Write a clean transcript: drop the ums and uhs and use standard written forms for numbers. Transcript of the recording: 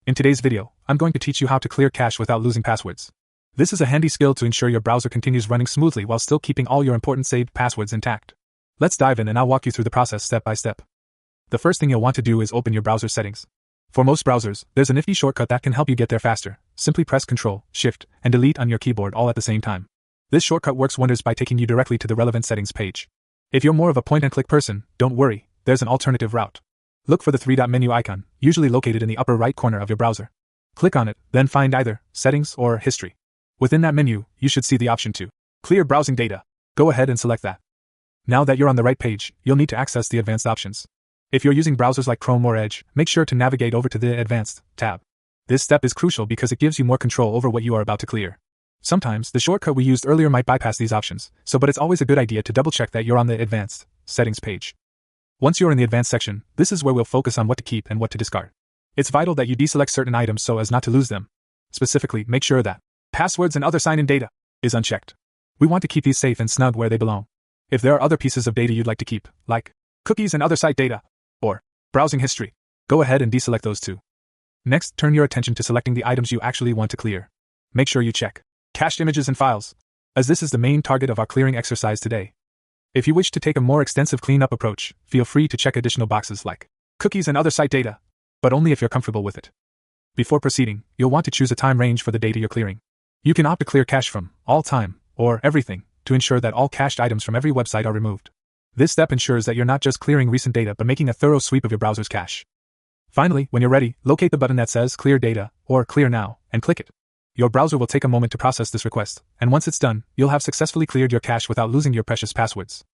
In today's video, I'm going to teach you how to clear cache without losing passwords. This is a handy skill to ensure your browser continues running smoothly while still keeping all your important saved passwords intact. Let's dive in and I'll walk you through the process step by step. The first thing you'll want to do is open your browser settings. For most browsers, there's a nifty shortcut that can help you get there faster. Simply press Ctrl, Shift, and Delete on your keyboard all at the same time. This shortcut works wonders by taking you directly to the relevant settings page. If you're more of a point-and-click person, don't worry, there's an alternative route. Look for the three-dot menu icon, usually located in the upper right corner of your browser. Click on it, then find either Settings or History. Within that menu, you should see the option to clear browsing data. Go ahead and select that. Now that you're on the right page, you'll need to access the advanced options. If you're using browsers like Chrome or Edge, make sure to navigate over to the Advanced tab. This step is crucial because it gives you more control over what you are about to clear. Sometimes, the shortcut we used earlier might bypass these options, but it's always a good idea to double-check that you're on the Advanced Settings page. Once you're in the Advanced section, this is where we'll focus on what to keep and what to discard. It's vital that you deselect certain items so as not to lose them. Specifically, make sure that passwords and other sign-in data is unchecked. We want to keep these safe and snug where they belong. If there are other pieces of data you'd like to keep, like cookies and other site data, or browsing history, go ahead and deselect those too. Next, turn your attention to selecting the items you actually want to clear. Make sure you check cached images and files, as this is the main target of our clearing exercise today. If you wish to take a more extensive cleanup approach, feel free to check additional boxes like cookies and other site data, but only if you're comfortable with it. Before proceeding, you'll want to choose a time range for the data you're clearing. You can opt to clear cache from all time or everything to ensure that all cached items from every website are removed. This step ensures that you're not just clearing recent data but making a thorough sweep of your browser's cache. Finally, when you're ready, locate the button that says Clear Data or Clear Now and click it. Your browser will take a moment to process this request, and once it's done, you'll have successfully cleared your cache without losing your precious passwords.